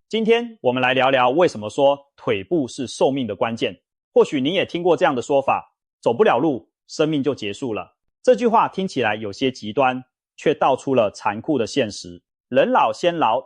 今天我们来聊聊为什么说腿部是寿命的关键。或许你也听过这样的说法，走不了路，生命就结束了。这句话听起来有些极端，却道出了残酷的现实。人老先老，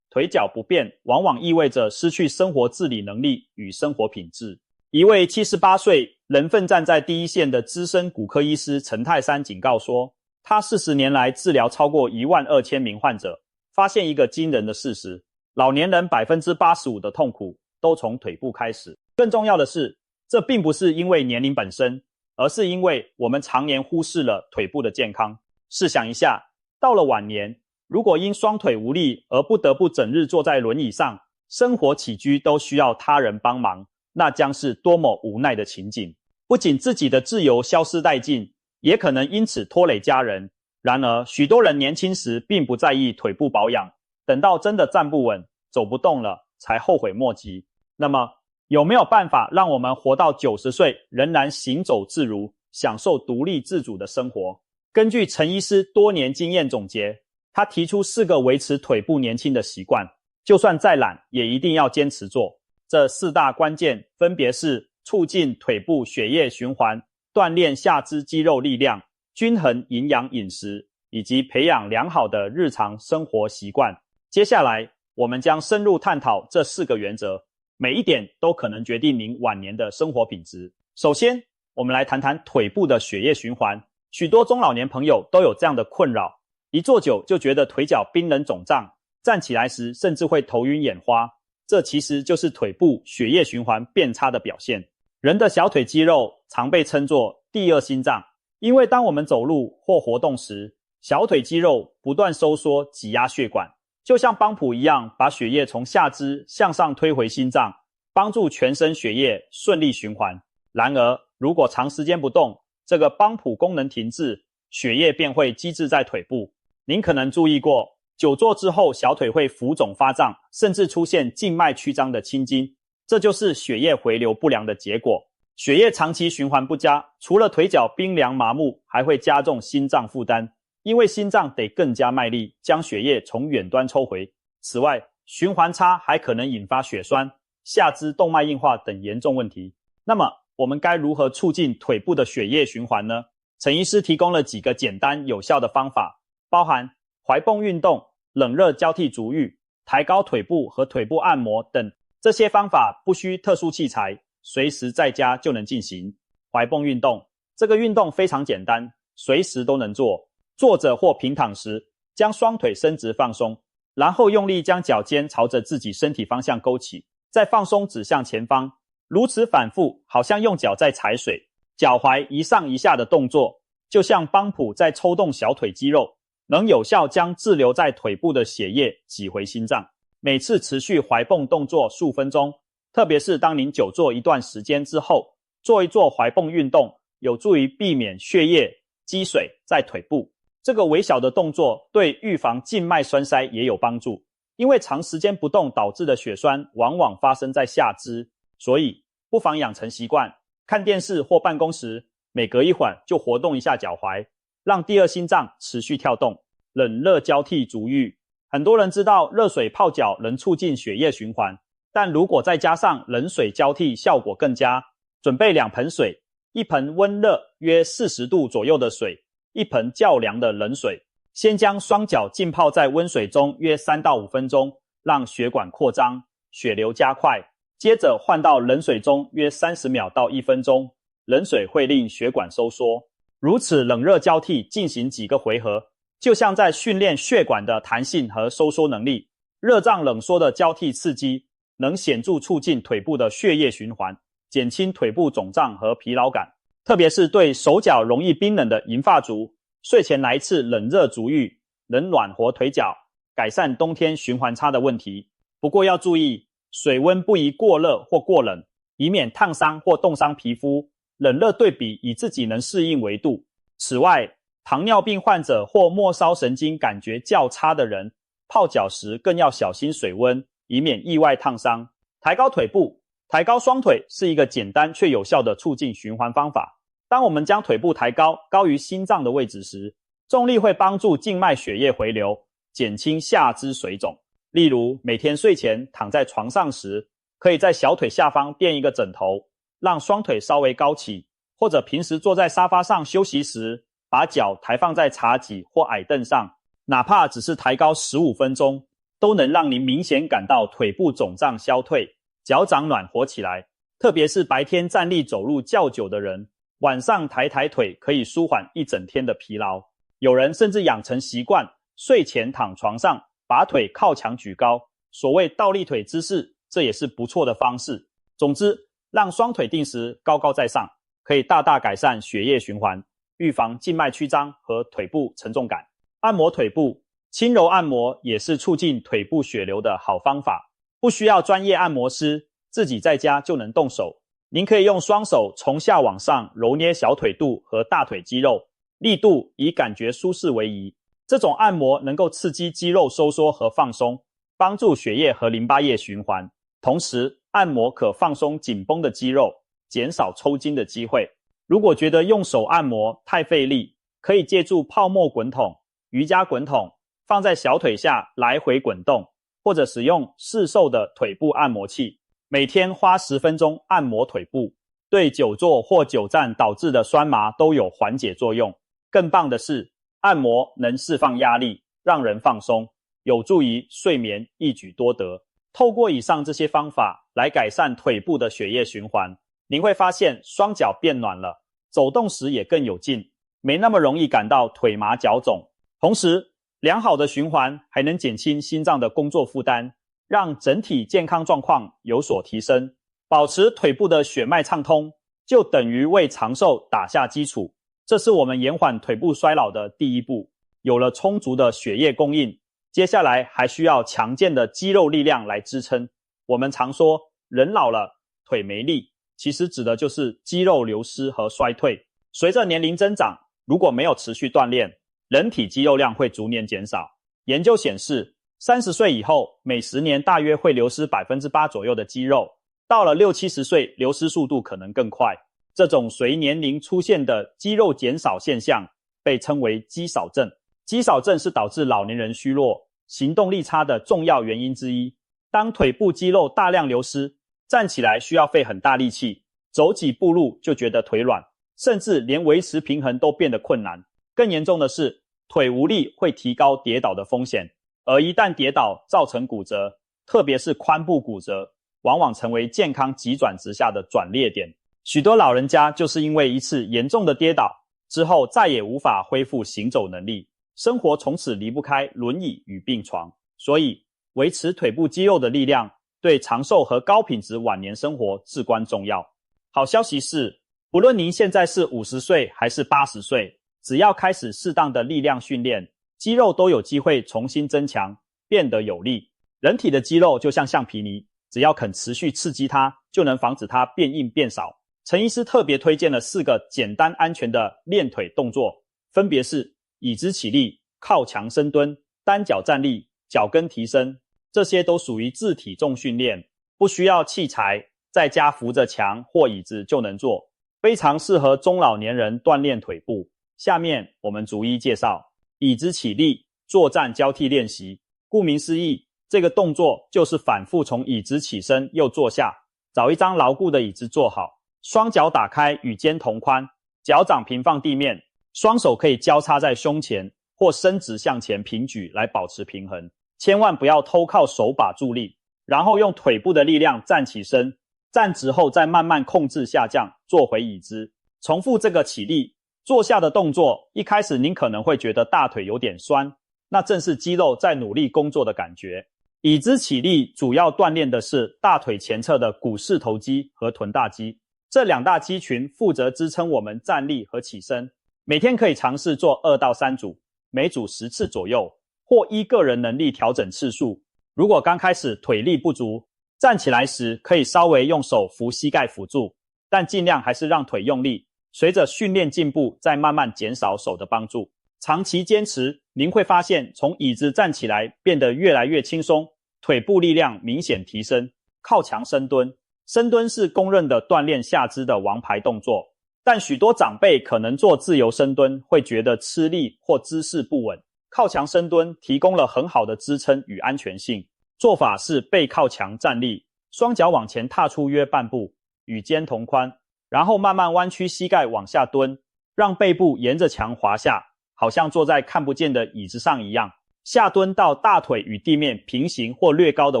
腿脚不便，往往意味着失去生活自理能力与生活品质。一位78岁人奋战在第一线的资深骨科医师陈泰山警告说，他40年来治疗超过12000名患者，发现一个惊人的事实，老年人 85% 的痛苦都从腿部开始。更重要的是，这并不是因为年龄本身，而是因为我们常年忽视了腿部的健康。试想一下，到了晚年，如果因双腿无力而不得不整日坐在轮椅上，生活起居都需要他人帮忙，那将是多么无奈的情景。不仅自己的自由消失殆尽，也可能因此拖累家人。然而，许多人年轻时并不在意腿部保养，等到真的站不稳，走不动了，才后悔莫及。那么，有没有办法让我们活到90岁仍然行走自如，享受独立自主的生活？根据陈医师多年经验总结，他提出4个维持腿部年轻的习惯，就算再懒也一定要坚持做。这4大关键分别是促进腿部血液循环、锻炼下肢肌肉力量、均衡营养饮食，以及培养良好的日常生活习惯。接下来我们将深入探讨这4个原则，每一点都可能决定您晚年的生活品质。首先，我们来谈谈腿部的血液循环。许多中老年朋友都有这样的困扰，一坐久就觉得腿脚冰冷肿胀，站起来时甚至会头晕眼花。这其实就是腿部血液循环变差的表现。人的小腿肌肉常被称作第二心脏，因为当我们走路或活动时，小腿肌肉不断收缩挤压血管，就像帮浦一样，把血液从下肢向上推回心脏，帮助全身血液顺利循环。然而，如果长时间不动，这个帮浦功能停滞，血液便会积滞在腿部。您可能注意过，久坐之后小腿会浮肿发胀，甚至出现静脉曲张的青筋，这就是血液回流不良的结果。血液长期循环不佳，除了腿脚冰凉麻木，还会加重心脏负担，因为心脏得更加卖力将血液从远端抽回。此外，循环差还可能引发血栓、下肢动脉硬化等严重问题。那么，我们该如何促进腿部的血液循环呢？陈医师提供了几个简单有效的方法，包含踝泵运动、冷热交替足浴、抬高腿部和腿部按摩等。这些方法不需特殊器材，随时在家就能进行。踝泵运动，这个运动非常简单，随时都能做。坐着或平躺时，将双腿伸直放松，然后用力将脚尖朝着自己身体方向勾起，再放松指向前方，如此反复，好像用脚在踩水。脚踝一上一下的动作，就像帮浦在抽动小腿肌肉，能有效将滞留在腿部的血液挤回心脏。每次持续踝泵动作数分钟，特别是当您久坐一段时间之后，做一做踝泵运动，有助于避免血液积水在腿部。这个微小的动作对预防静脉栓塞也有帮助，因为长时间不动导致的血栓往往发生在下肢，所以不妨养成习惯，看电视或办公时，每隔一会儿就活动一下脚踝，让第二心脏持续跳动。冷热交替足浴，很多人知道热水泡脚能促进血液循环，但如果再加上冷水交替，效果更佳。准备2盆水，一盆温热约40度左右的水，一盆较凉的冷水。先将双脚浸泡在温水中约3到5分钟，让血管扩张，血流加快。接着换到冷水中约30秒到1分钟，冷水会令血管收缩。如此冷热交替进行几个回合，就像在训练血管的弹性和收缩能力。热胀冷缩的交替刺激能显著促进腿部的血液循环，减轻腿部肿胀和疲劳感。特别是对手脚容易冰冷的银发族，睡前来一次冷热足浴，能暖和腿脚，改善冬天循环差的问题。不过要注意，水温不宜过热或过冷，以免烫伤或冻伤皮肤。冷热对比以自己能适应为度。此外，糖尿病患者或末梢神经感觉较差的人，泡脚时更要小心水温，以免意外烫伤。抬高腿部，抬高双腿是一个简单却有效的促进循环方法。当我们将腿部抬高，高于心脏的位置时，重力会帮助静脉血液回流，减轻下肢水肿。例如每天睡前躺在床上时，可以在小腿下方垫一个枕头，让双腿稍微高起，或者平时坐在沙发上休息时，把脚抬放在茶几或矮凳上，哪怕只是抬高15分钟，都能让您明显感到腿部肿胀消退，脚掌暖和起来。特别是白天站立走路较久的人，晚上抬腿可以舒缓一整天的疲劳。有人甚至养成习惯，睡前躺床上，把腿靠墙举高，所谓倒立腿姿势，这也是不错的方式。总之，让双腿定时高高在上，可以大大改善血液循环，预防静脉曲张和腿部沉重感。按摩腿部，轻柔按摩也是促进腿部血流的好方法，不需要专业按摩师，自己在家就能动手。您可以用双手从下往上揉捏小腿肚和大腿肌肉，力度以感觉舒适为宜。这种按摩能够刺激肌肉收缩和放松，帮助血液和淋巴液循环。同时，按摩可放松紧绷的肌肉，减少抽筋的机会。如果觉得用手按摩太费力，可以借助泡沫滚筒、瑜伽滚筒，放在小腿下来回滚动，或者使用市售的腿部按摩器，每天花10分钟按摩腿部，对久坐或久站导致的酸麻都有缓解作用。更棒的是，按摩能释放压力，让人放松，有助于睡眠，一举多得。透过以上这些方法来改善腿部的血液循环，您会发现双脚变暖了，走动时也更有劲，没那么容易感到腿麻脚肿。同时，良好的循环还能减轻心脏的工作负担，让整体健康状况有所提升。保持腿部的血脉畅通，就等于为长寿打下基础。这是我们延缓腿部衰老的第一步。有了充足的血液供应，接下来还需要强健的肌肉力量来支撑。我们常说人老了腿没力，其实指的就是肌肉流失和衰退。随着年龄增长，如果没有持续锻炼，人体肌肉量会逐年减少。研究显示，30岁以后，每10年大约会流失 8% 左右的肌肉，到了60、70岁，流失速度可能更快。这种随年龄出现的肌肉减少现象被称为肌少症。肌少症是导致老年人虚弱、行动力差的重要原因之一。当腿部肌肉大量流失，站起来需要费很大力气，走几步路就觉得腿软，甚至连维持平衡都变得困难。更严重的是，腿无力会提高跌倒的风险，而一旦跌倒造成骨折，特别是髋部骨折，往往成为健康急转直下的转捩点。许多老人家就是因为一次严重的跌倒之后，再也无法恢复行走能力，生活从此离不开轮椅与病床。所以，维持腿部肌肉的力量，对长寿和高品质晚年生活至关重要。好消息是，不论您现在是50岁还是80岁，只要开始适当的力量训练，肌肉都有机会重新增强，变得有力。人体的肌肉就像橡皮泥，只要肯持续刺激它，就能防止它变硬变少。陈医师特别推荐了4个简单安全的练腿动作，分别是椅子起立、靠墙深蹲、单脚站立、脚跟提升。这些都属于自体重训练，不需要器材，在家扶着墙或椅子就能做，非常适合中老年人锻炼腿部。下面我们逐一介绍。椅子起立，坐站交替练习。顾名思义，这个动作就是反复从椅子起身又坐下，找一张牢固的椅子坐好，双脚打开与肩同宽，脚掌平放地面，双手可以交叉在胸前或伸直向前平举来保持平衡。千万不要偷靠手把助力，然后用腿部的力量站起身，站直后再慢慢控制下降，坐回椅子。重复这个起立、坐下的动作，一开始您可能会觉得大腿有点酸，那正是肌肉在努力工作的感觉。椅子起立主要锻炼的是大腿前侧的股四头肌和臀大肌，这2大肌群负责支撑我们站立和起身。每天可以尝试做2到3组，每组10次左右，或依个人能力调整次数。如果刚开始腿力不足，站起来时可以稍微用手扶膝盖辅助，但尽量还是让腿用力，随着训练进步再慢慢减少手的帮助。长期坚持，您会发现从椅子站起来变得越来越轻松，腿部力量明显提升。靠墙深蹲，深蹲是公认的锻炼下肢的王牌动作，但许多长辈可能做自由深蹲会觉得吃力或姿势不稳。靠墙深蹲提供了很好的支撑与安全性，做法是背靠墙站立，双脚往前踏出约半步，与肩同宽，然后慢慢弯曲膝盖往下蹲，让背部沿着墙滑下，好像坐在看不见的椅子上一样。下蹲到大腿与地面平行或略高的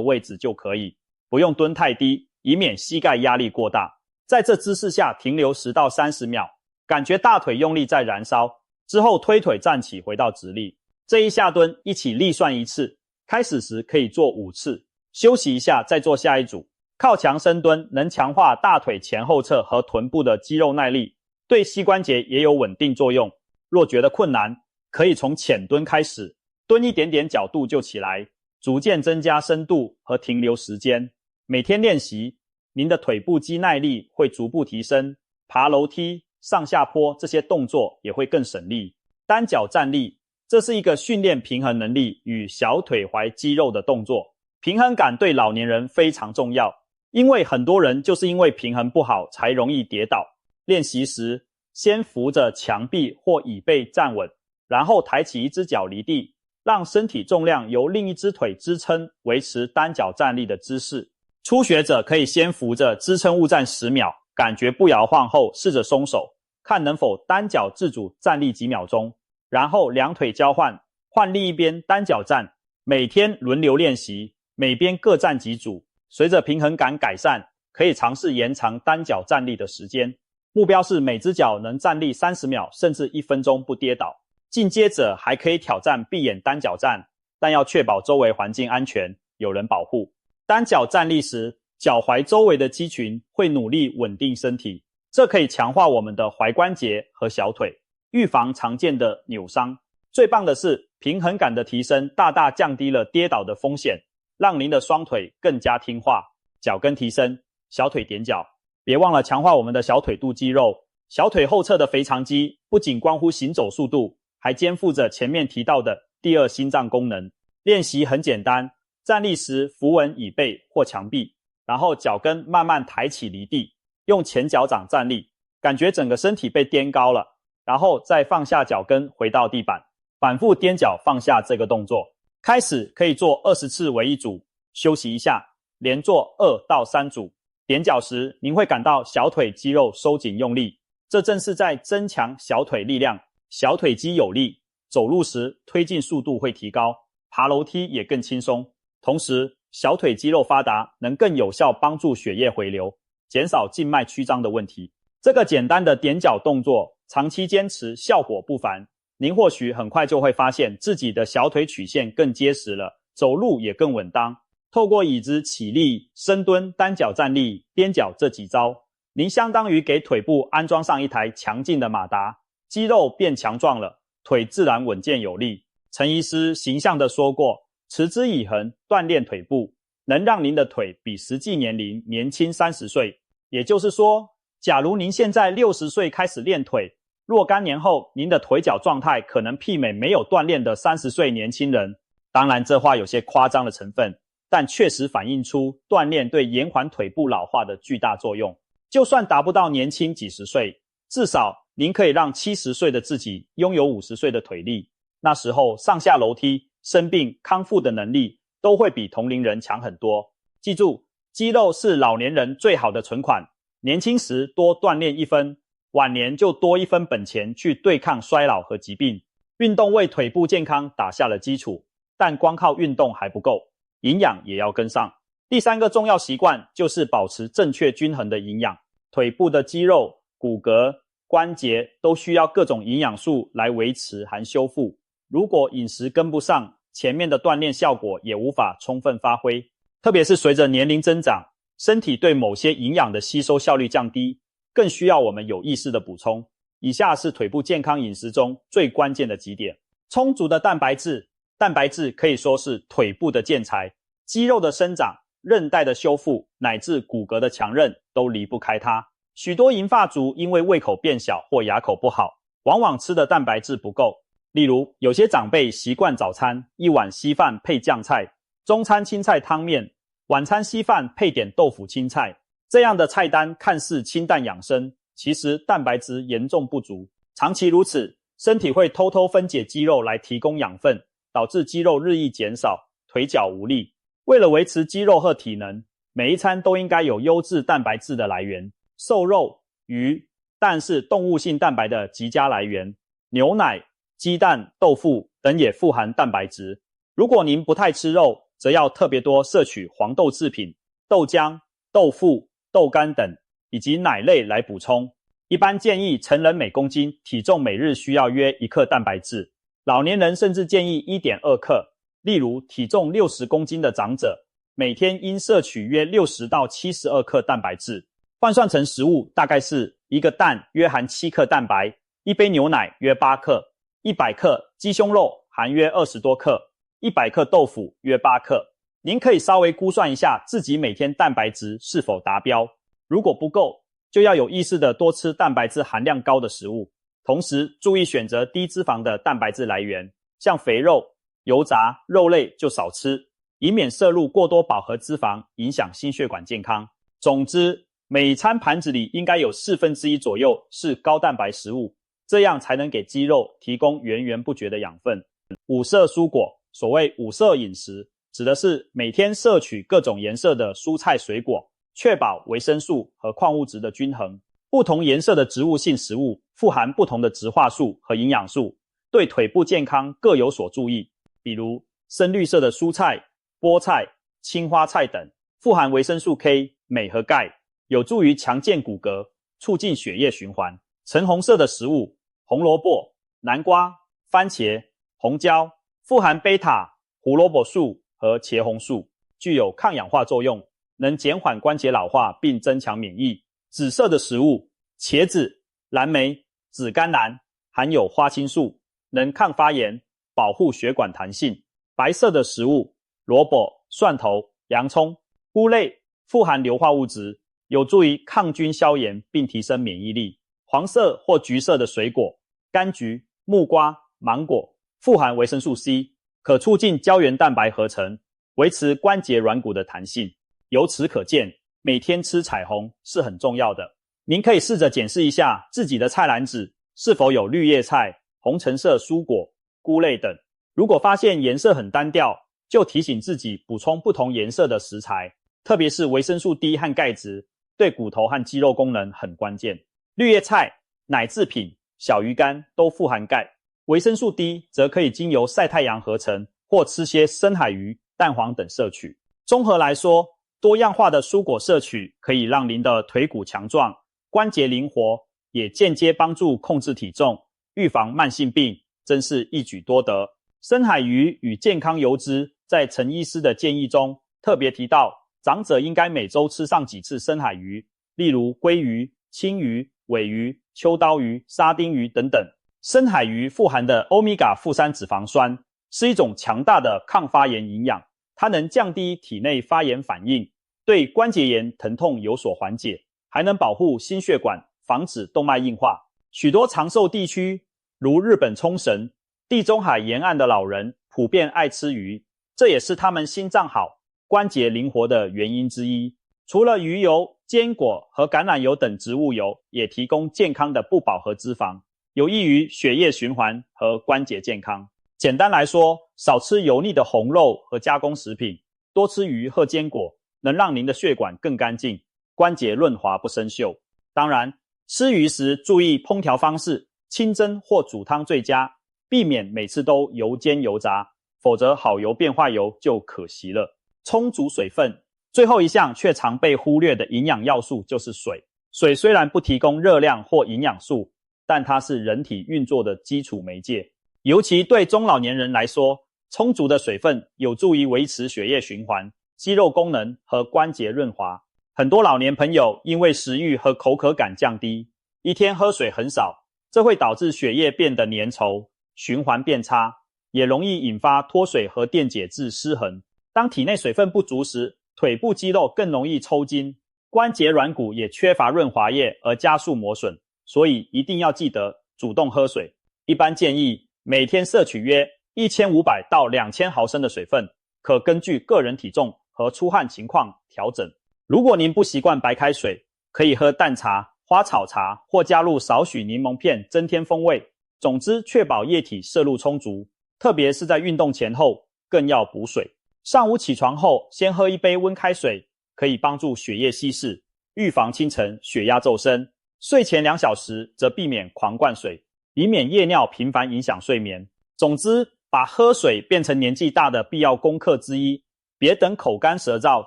位置就可以，不用蹲太低，以免膝盖压力过大。在这姿势下停留10到30秒，感觉大腿用力在燃烧，之后推腿站起回到直立。这一下蹲一起立算1次，开始时可以做5次，休息一下再做下一组。靠墙深蹲能强化大腿前后侧和臀部的肌肉耐力，对膝关节也有稳定作用。若觉得困难，可以从浅蹲开始，蹲一点点角度就起来，逐渐增加深度和停留时间。每天练习，您的腿部肌耐力会逐步提升，爬楼梯、上下坡这些动作也会更省力。单脚站立，这是一个训练平衡能力与小腿踝肌肉的动作。平衡感对老年人非常重要，因为很多人就是因为平衡不好才容易跌倒。练习时，先扶着墙壁或椅背站稳，然后抬起一只脚离地，让身体重量由另一只腿支撑，维持单脚站立的姿势。初学者可以先扶着支撑物站10秒，感觉不摇晃后试着松手，看能否单脚自主站立几秒钟，然后两腿交换，换另一边单脚站。每天轮流练习，每边各站几组，随着平衡感改善，可以尝试延长单脚站立的时间。目标是每只脚能站立30秒甚至1分钟不跌倒。进阶者还可以挑战闭眼单脚站，但要确保周围环境安全，有人保护。单脚站立时，脚踝周围的肌群会努力稳定身体，这可以强化我们的踝关节和小腿，预防常见的扭伤。最棒的是，平衡感的提升大大降低了跌倒的风险，让您的双腿更加听话。脚跟提升，小腿踮脚。别忘了强化我们的小腿肚肌肉。小腿后侧的腓肠肌不仅关乎行走速度，还肩负着前面提到的第二心脏功能。练习很简单，站立时扶稳椅背或墙壁，然后脚跟慢慢抬起离地，用前脚掌站立，感觉整个身体被颠高了，然后再放下脚跟回到地板，反复踮脚放下这个动作。开始可以做20次为一组，休息一下，连做2到3组。踮脚时，您会感到小腿肌肉收紧用力，这正是在增强小腿力量，小腿肌有力，走路时推进速度会提高，爬楼梯也更轻松。同时，小腿肌肉发达能更有效帮助血液回流，减少静脉曲张的问题。这个简单的踮脚动作，长期坚持效果不凡。您或许很快就会发现自己的小腿曲线更结实了，走路也更稳当。透过椅子起立、深蹲、单脚站立、踮脚这几招，您相当于给腿部安装上一台强劲的马达，肌肉变强壮了，腿自然稳健有力。陈医师形象地说过，持之以恒锻炼腿部，能让您的腿比实际年龄年轻30岁。也就是说，假如您现在60岁开始练腿，若干年后您的腿脚状态可能媲美没有锻炼的30岁年轻人。当然这话有些夸张的成分，但确实反映出锻炼对延缓腿部老化的巨大作用。就算达不到年轻几十岁，至少您可以让70岁的自己拥有50岁的腿力。那时候上下楼梯、生病、康复的能力都会比同龄人强很多。记住，肌肉是老年人最好的存款，年轻时多锻炼1分，晚年就多1分本钱去对抗衰老和疾病。运动为腿部健康打下了基础，但光靠运动还不够，营养也要跟上。第3个重要习惯就是保持正确均衡的营养。腿部的肌肉、骨骼、关节都需要各种营养素来维持和修复。如果饮食跟不上，前面的锻炼效果也无法充分发挥。特别是随着年龄增长，身体对某些营养的吸收效率降低，更需要我们有意识的补充。以下是腿部健康饮食中最关键的几点。充足的蛋白质。蛋白质可以说是腿部的建材，肌肉的生长、韧带的修复乃至骨骼的强韧都离不开它。许多银发族因为胃口变小或牙口不好，往往吃的蛋白质不够。例如，有些长辈习惯早餐1碗稀饭配酱菜，中餐青菜汤面，晚餐稀饭配点豆腐青菜。这样的菜单看似清淡养生，其实蛋白质严重不足。长期如此，身体会偷偷分解肌肉来提供养分，导致肌肉日益减少，腿脚无力。为了维持肌肉和体能，每一餐都应该有优质蛋白质的来源。瘦肉、鱼、蛋是动物性蛋白的极佳来源，牛奶、鸡蛋、豆腐等也富含蛋白质。如果您不太吃肉，则要特别多摄取黄豆制品、豆浆、豆腐、豆干等，以及奶类来补充。一般建议成人每公斤体重每日需要约1克蛋白质，老年人甚至建议 1.2 克。例如体重60公斤的长者，每天应摄取约60到72克蛋白质。换算成食物，大概是一个蛋约含7克蛋白，一杯牛奶约8克，100克鸡胸肉含约20多克，100克豆腐约8克。您可以稍微估算一下自己每天蛋白质是否达标，如果不够，就要有意识地多吃蛋白质含量高的食物，同时注意选择低脂肪的蛋白质来源，像肥肉、油炸、肉类就少吃，以免摄入过多饱和脂肪，影响心血管健康。总之，每餐盘子里应该有1/4左右是高蛋白食物，这样才能给肌肉提供源源不绝的养分。5色蔬果，所谓5色饮食，指的是每天摄取各种颜色的蔬菜水果，确保维生素和矿物质的均衡。不同颜色的植物性食物富含不同的植化素和营养素，对腿部健康各有所注意。比如深绿色的蔬菜、菠菜、青花菜等，富含维生素 K、镁和钙，有助于强健骨骼，促进血液循环。橙红色的食物，红萝卜、南瓜、番茄、红椒，富含贝塔、胡萝卜素和茄红素，具有抗氧化作用，能减缓关节老化并增强免疫。紫色的食物，茄子、蓝莓、紫甘蓝，含有花青素，能抗发炎，保护血管弹性。白色的食物，萝卜、蒜头、洋葱、菇类，富含硫化物质，有助于抗菌消炎并提升免疫力。黄色或橘色的水果，柑橘、木瓜、芒果，富含维生素 C， 可促进胶原蛋白合成，维持关节软骨的弹性。由此可见，每天吃彩虹是很重要的。您可以试着检视一下自己的菜篮子是否有绿叶菜、红橙色蔬果、菇类等。如果发现颜色很单调，就提醒自己补充不同颜色的食材，特别是维生素 D 和钙质，对骨头和肌肉功能很关键。绿叶菜、奶制品、小鱼干都富含钙，维生素 D 则可以经由晒太阳合成，或吃些深海鱼、蛋黄等摄取。综合来说，多样化的蔬果摄取可以让您的腿骨强壮，关节灵活，也间接帮助控制体重，预防慢性病，真是一举多得。深海鱼与健康油脂在陈医师的建议中特别提到，长者应该每周吃上几次深海鱼，例如鲑鱼、青鱼、尾鱼、秋刀鱼、沙丁鱼等等。深海鱼富含的欧米伽负3脂肪酸是一种强大的抗发炎营养，它能降低体内发炎反应，对关节炎疼痛有所缓解，还能保护心血管，防止动脉硬化。许多长寿地区，如日本冲绳、地中海沿岸的老人普遍爱吃鱼，这也是他们心脏好、关节灵活的原因之一。除了鱼油、坚果和橄榄油等植物油，也提供健康的不饱和脂肪，有益于血液循环和关节健康。简单来说，少吃油腻的红肉和加工食品，多吃鱼和坚果，能让您的血管更干净，关节润滑不生锈。当然，吃鱼时注意烹调方式，清蒸或煮汤最佳，避免每次都油煎油炸，否则好油变坏油就可惜了。充足水分，最后一项却常被忽略的营养要素就是水。水虽然不提供热量或营养素，但它是人体运作的基础媒介。尤其对中老年人来说，充足的水分有助于维持血液循环、肌肉功能和关节润滑。很多老年朋友因为食欲和口渴感降低，一天喝水很少，这会导致血液变得粘稠，循环变差，也容易引发脱水和电解质失衡。当体内水分不足时，腿部肌肉更容易抽筋，关节软骨也缺乏润滑液而加速磨损，所以一定要记得主动喝水。一般建议每天摄取约1500到2000毫升的水分，可根据个人体重和出汗情况调整。如果您不习惯白开水，可以喝淡茶、花草茶或加入少许柠檬片增添风味。总之，确保液体摄入充足，特别是在运动前后更要补水。上午起床后先喝一杯温开水，可以帮助血液稀释，预防清晨血压骤升。睡前2小时则避免狂灌水，以免夜尿频繁影响睡眠。总之，把喝水变成年纪大的必要功课之一，别等口干舌燥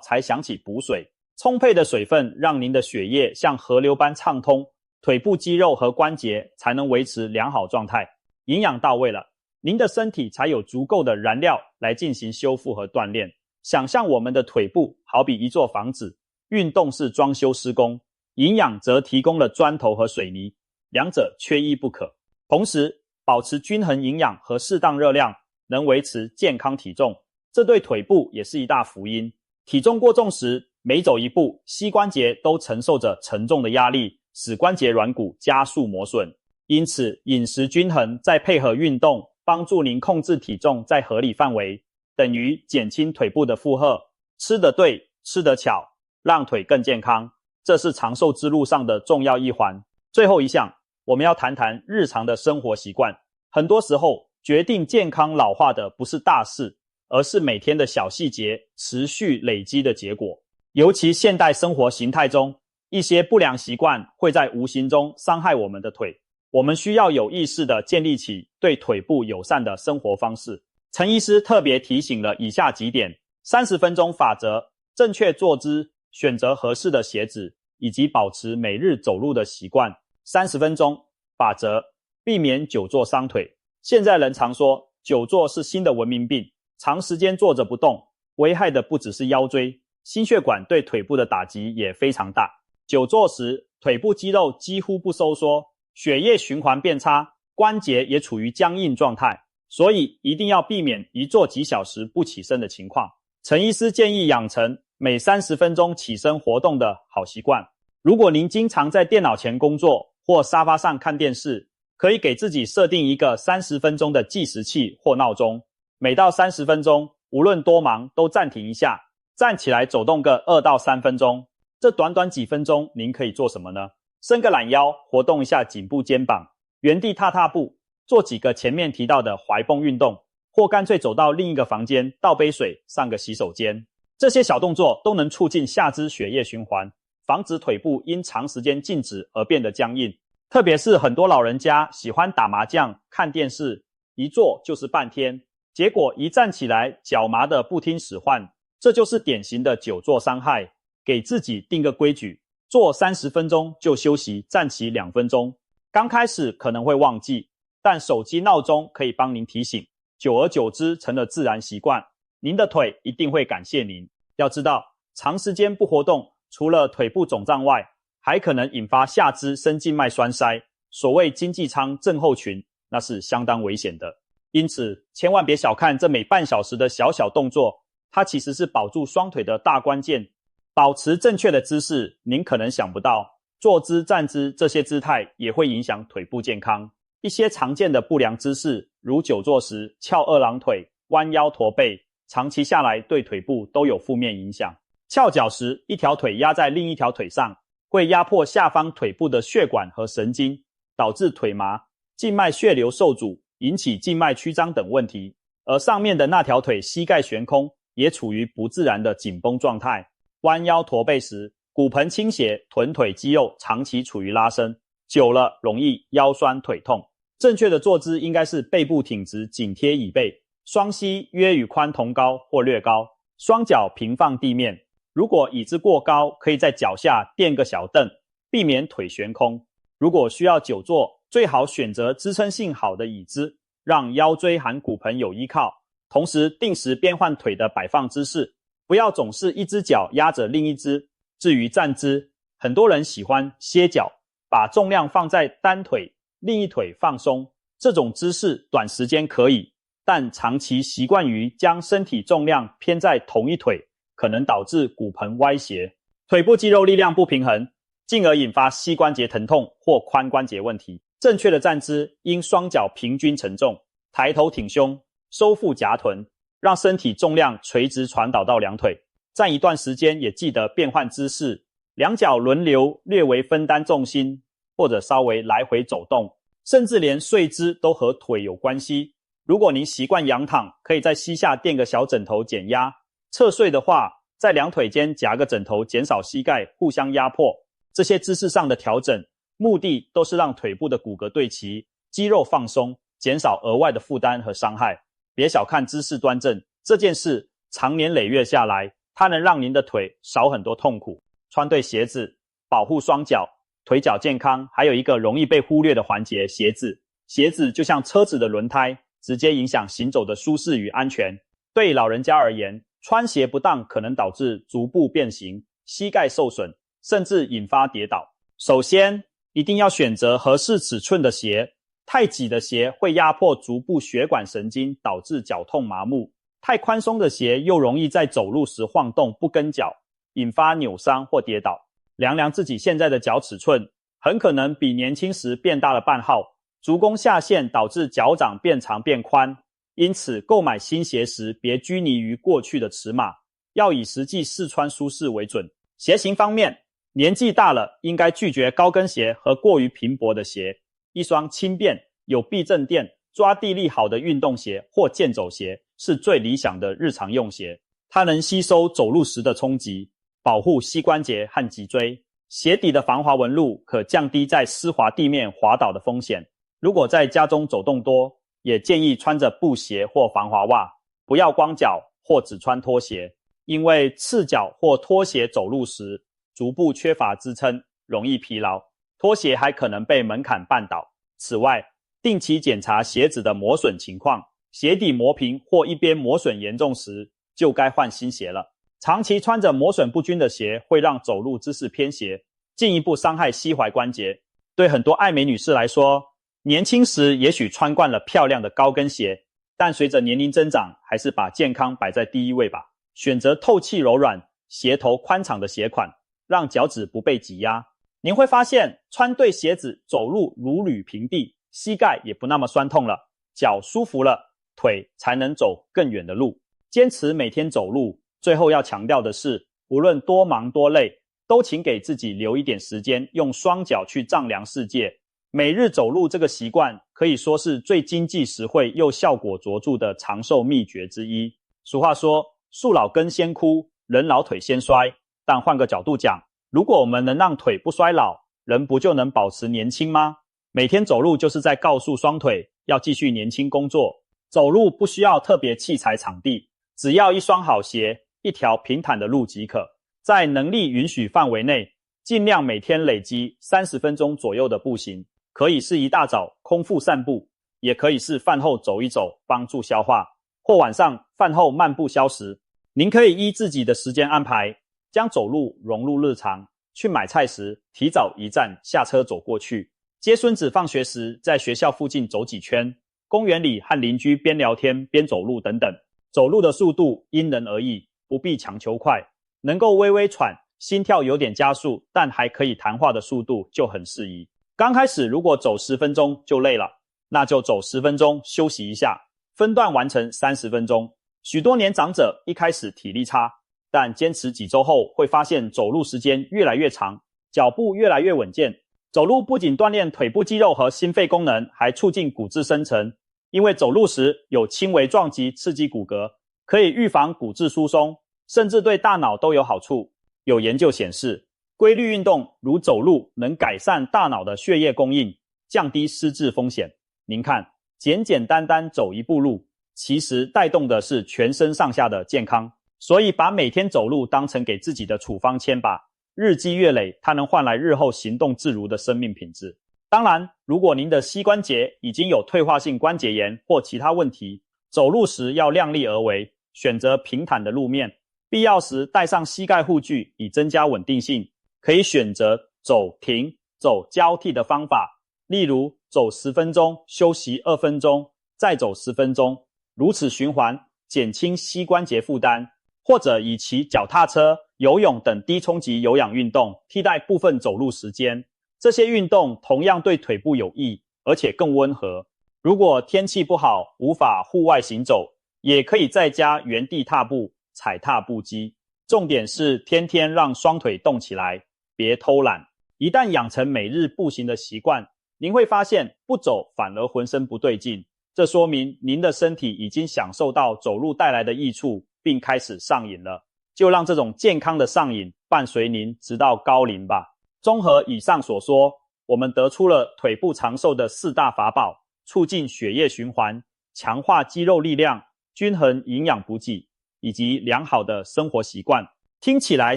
才想起补水。充沛的水分让您的血液像河流般畅通，腿部肌肉和关节才能维持良好状态。营养到位了，您的身体才有足够的燃料来进行修复和锻炼。想象我们的腿部好比一座房子，运动是装修施工，营养则提供了砖头和水泥，两者缺一不可。同时，保持均衡营养和适当热量，能维持健康体重，这对腿部也是一大福音。体重过重时，每走一步，膝关节都承受着沉重的压力，使关节软骨加速磨损。因此，饮食均衡再配合运动，帮助您控制体重在合理范围，等于减轻腿部的负荷。吃得对，吃得巧，让腿更健康，这是长寿之路上的重要一环。最后一项，我们要谈谈日常的生活习惯。很多时候，决定健康老化的不是大事，而是每天的小细节持续累积的结果。尤其现代生活形态中，一些不良习惯会在无形中伤害我们的腿。我们需要有意识地建立起对腿部友善的生活方式。陈医师特别提醒了以下几点：30分钟法则、正确坐姿、选择合适的鞋子，以及保持每日走路的习惯。30分钟法则，避免久坐伤腿。现在人常说久坐是新的文明病，长时间坐着不动，危害的不只是腰椎，心血管对腿部的打击也非常大。久坐时，腿部肌肉几乎不收缩，血液循环变差，关节也处于僵硬状态，所以一定要避免一坐几小时不起身的情况。陈医师建议养成每30分钟起身活动的好习惯。如果您经常在电脑前工作或沙发上看电视，可以给自己设定一个30分钟的计时器或闹钟，每到30分钟，无论多忙都暂停一下，站起来走动个2到3分钟。这短短几分钟您可以做什么呢？伸个懒腰，活动一下颈部肩膀，原地踏踏步，做几个前面提到的踝泵运动，或干脆走到另一个房间倒杯水，上个洗手间。这些小动作都能促进下肢血液循环，防止腿部因长时间静止而变得僵硬。特别是很多老人家喜欢打麻将、看电视，一坐就是半天，结果一站起来脚麻的不听使唤，这就是典型的久坐伤害。给自己定个规矩，坐30分钟就休息，站起2分钟。刚开始可能会忘记，但手机闹钟可以帮您提醒，久而久之成了自然习惯，您的腿一定会感谢您。要知道，长时间不活动，除了腿部肿胀外，还可能引发下肢深静脉栓塞，所谓经济舱症候群，那是相当危险的。因此，千万别小看这每半小时的小小动作，它其实是保住双腿的大关键。保持正确的姿势，您可能想不到，坐姿、站姿这些姿态也会影响腿部健康。一些常见的不良姿势，如久坐时翘二郎腿、弯腰驼背，长期下来对腿部都有负面影响。翘脚时，一条腿压在另一条腿上，会压迫下方腿部的血管和神经，导致腿麻、静脉血流受阻，引起静脉曲张等问题。而上面的那条腿膝盖悬空，也处于不自然的紧绷状态。弯腰驼背时，骨盆倾斜，臀腿肌肉长期处于拉伸，久了容易腰酸腿痛。正确的坐姿应该是背部挺直，紧贴椅背，双膝约与髋同高或略高，双脚平放地面。如果椅子过高，可以在脚下垫个小凳，避免腿悬空。如果需要久坐，最好选择支撑性好的椅子，让腰椎和骨盆有依靠，同时定时变换腿的摆放姿势，不要总是一只脚压着另一只。至于站姿，很多人喜欢歇脚，把重量放在单腿，另一腿放松。这种姿势短时间可以，但长期习惯于将身体重量偏在同一腿，可能导致骨盆歪斜，腿部肌肉力量不平衡，进而引发膝关节疼痛或髋关节问题。正确的站姿应双脚平均承重，抬头挺胸，收腹夹臀，让身体重量垂直传导到两腿。站一段时间也记得变换姿势，两脚轮流略微分担重心，或者稍微来回走动，甚至连睡姿都和腿有关系。如果您习惯仰躺，可以在膝下垫个小枕头减压，侧睡的话，在两腿间夹个枕头，减少膝盖互相压迫。这些姿势上的调整，目的都是让腿部的骨骼对齐，肌肉放松，减少额外的负担和伤害。别小看姿势端正这件事，长年累月下来，它能让您的腿少很多痛苦。穿对鞋子，保护双脚，腿脚健康，还有一个容易被忽略的环节，鞋子。鞋子就像车子的轮胎，直接影响行走的舒适与安全。对老人家而言，穿鞋不当可能导致足部变形、膝盖受损，甚至引发跌倒。首先，一定要选择合适尺寸的鞋。太挤的鞋会压迫足部血管神经，导致脚痛麻木。太宽松的鞋又容易在走路时晃动不跟脚，引发扭伤或跌倒。量量自己现在的脚尺寸，很可能比年轻时变大了半号，足弓下陷导致脚掌变长变宽。因此购买新鞋时别拘泥于过去的尺码，要以实际试穿舒适为准。鞋型方面，年纪大了应该拒绝高跟鞋和过于平薄的鞋。一双轻便、有避震垫、抓地力好的运动鞋或健走鞋是最理想的日常用鞋，它能吸收走路时的冲击，保护膝关节和脊椎。鞋底的防滑纹路可降低在湿滑地面滑倒的风险。如果在家中走动多，也建议穿着布鞋或防滑袜，不要光脚或只穿拖鞋，因为赤脚或拖鞋走路时，足部缺乏支撑，容易疲劳。拖鞋还可能被门槛绊倒。此外，定期检查鞋子的磨损情况，鞋底磨平或一边磨损严重时，就该换新鞋了。长期穿着磨损不均的鞋会让走路姿势偏斜，进一步伤害膝踝关节。对很多爱美女士来说，年轻时也许穿惯了漂亮的高跟鞋，但随着年龄增长，还是把健康摆在第一位吧。选择透气柔软、鞋头宽敞的鞋款，让脚趾不被挤压。您会发现穿对鞋子走路如履平地，膝盖也不那么酸痛了，脚舒服了，腿才能走更远的路。坚持每天走路，最后要强调的是，无论多忙多累，都请给自己留一点时间，用双脚去丈量世界。每日走路这个习惯可以说是最经济实惠又效果卓著的长寿秘诀之一。俗话说，树老根先枯，人老腿先衰。但换个角度讲，如果我们能让腿不衰老，人不就能保持年轻吗？每天走路就是在告诉双腿要继续年轻工作。走路不需要特别器材场地，只要一双好鞋，一条平坦的路即可。在能力允许范围内，尽量每天累积30分钟左右的步行，可以是一大早空腹散步，也可以是饭后走一走，帮助消化，或晚上饭后漫步消食。您可以依自己的时间安排，将走路融入日常。去买菜时，提早一站下车走过去；接孙子放学时，在学校附近走几圈；公园里和邻居边聊天边走路等等。走路的速度因人而异，不必强求快。能够微微喘，心跳有点加速，但还可以谈话的速度就很适宜。刚开始如果走10分钟就累了，那就走10分钟休息一下，分段完成30分钟。许多年长者一开始体力差，但坚持几周后会发现走路时间越来越长，脚步越来越稳健。走路不仅锻炼腿部肌肉和心肺功能，还促进骨质生成。因为走路时有轻微撞击刺激骨骼，可以预防骨质疏松，甚至对大脑都有好处。有研究显示，规律运动如走路能改善大脑的血液供应，降低失智风险。您看，简简单单走一步路，其实带动的是全身上下的健康。所以把每天走路当成给自己的处方签吧，日积月累，它能换来日后行动自如的生命品质。当然，如果您的膝关节已经有退化性关节炎或其他问题，走路时要量力而为，选择平坦的路面，必要时带上膝盖护具以增加稳定性。可以选择走停、走交替的方法，例如走10分钟，休息2分钟，再走10分钟，如此循环，减轻膝关节负担。或者以骑脚踏车、游泳等低冲击有氧运动替代部分走路时间。这些运动同样对腿部有益，而且更温和。如果天气不好，无法户外行走，也可以在家原地踏步，踩踏步机。重点是天天让双腿动起来，别偷懒。一旦养成每日步行的习惯，您会发现不走反而浑身不对劲。这说明您的身体已经享受到走路带来的益处，并开始上瘾了。就让这种健康的上瘾伴随您直到高龄吧。综合以上所说，我们得出了腿部长寿的4大法宝，促进血液循环，强化肌肉力量，均衡营养补给，以及良好的生活习惯。听起来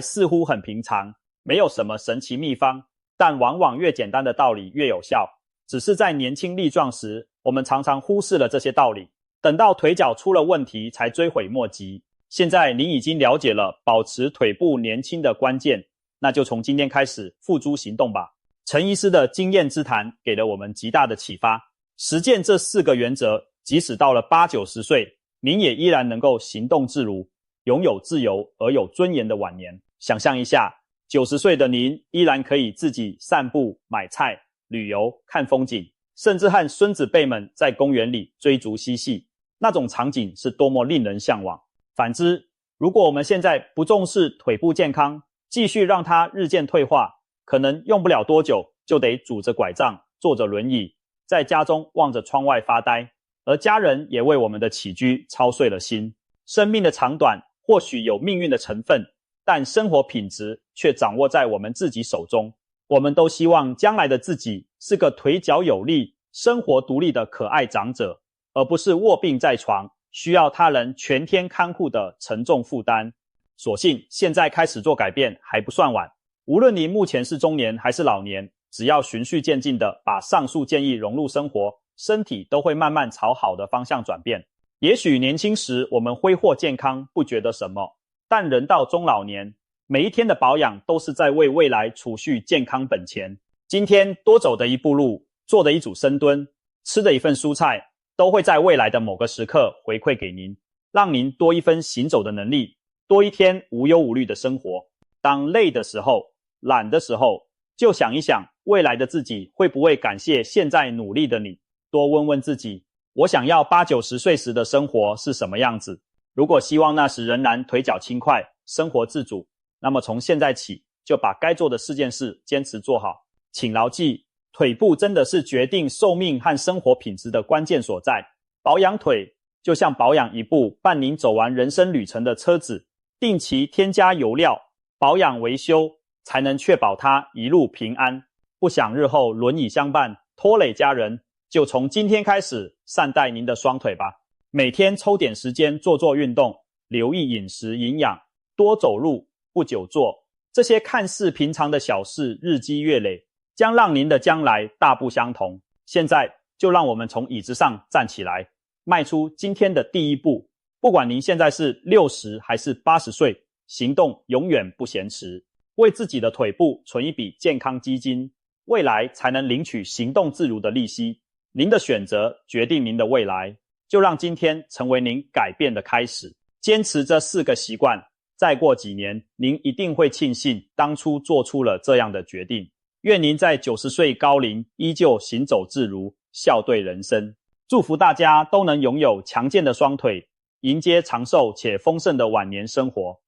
似乎很平常，没有什么神奇秘方，但往往越简单的道理越有效。只是在年轻力壮时，我们常常忽视了这些道理，等到腿脚出了问题才追悔莫及。现在您已经了解了保持腿部年轻的关键，那就从今天开始付诸行动吧。陈医师的经验之谈给了我们极大的启发，实践这4个原则，即使到了80-90岁，您也依然能够行动自如，拥有自由而有尊严的晚年。想象一下，90岁的您依然可以自己散步、买菜、旅游、看风景，甚至和孙子辈们在公园里追逐嬉戏，那种场景是多么令人向往。反之，如果我们现在不重视腿部健康，继续让它日渐退化，可能用不了多久就得拄着拐杖，坐着轮椅，在家中望着窗外发呆，而家人也为我们的起居操碎了心。生命的长短或许有命运的成分，但生活品质却掌握在我们自己手中。我们都希望将来的自己是个腿脚有力、生活独立的可爱长者，而不是卧病在床，需要他人全天看护的沉重负担。所幸现在开始做改变还不算晚，无论您目前是中年还是老年，只要循序渐进地把上述建议融入生活，身体都会慢慢朝好的方向转变。也许年轻时我们挥霍健康不觉得什么，但人到中老年，每一天的保养都是在为未来储蓄健康本钱。今天多走的一步路，做的一组深蹲，吃的一份蔬菜，都会在未来的某个时刻回馈给您，让您多一分行走的能力，多一天无忧无虑的生活。当累的时候，懒的时候，就想一想未来的自己会不会感谢现在努力的你。多问问自己，我想要80-90岁时的生活是什么样子。如果希望那时仍然腿脚轻快，生活自主，那么从现在起就把该做的4件事坚持做好。请牢记，腿部真的是决定寿命和生活品质的关键所在。保养腿就像保养一部伴您走完人生旅程的车子，定期添加油料，保养维修，才能确保它一路平安。不想日后轮椅相伴，拖累家人，就从今天开始善待您的双腿吧。每天抽点时间做做运动，留意饮食营养，多走路，不久坐。这些看似平常的小事，日积月累，将让您的将来大不相同。现在就让我们从椅子上站起来，迈出今天的第一步。不管您现在是60还是80岁，行动永远不嫌迟。为自己的腿部存一笔健康基金，未来才能领取行动自如的利息。您的选择决定您的未来，就让今天成为您改变的开始。坚持这4个习惯，再过几年，您一定会庆幸当初做出了这样的决定。愿您在90岁高龄依旧行走自如，笑对人生。祝福大家都能拥有强健的双腿，迎接长寿且丰盛的晚年生活。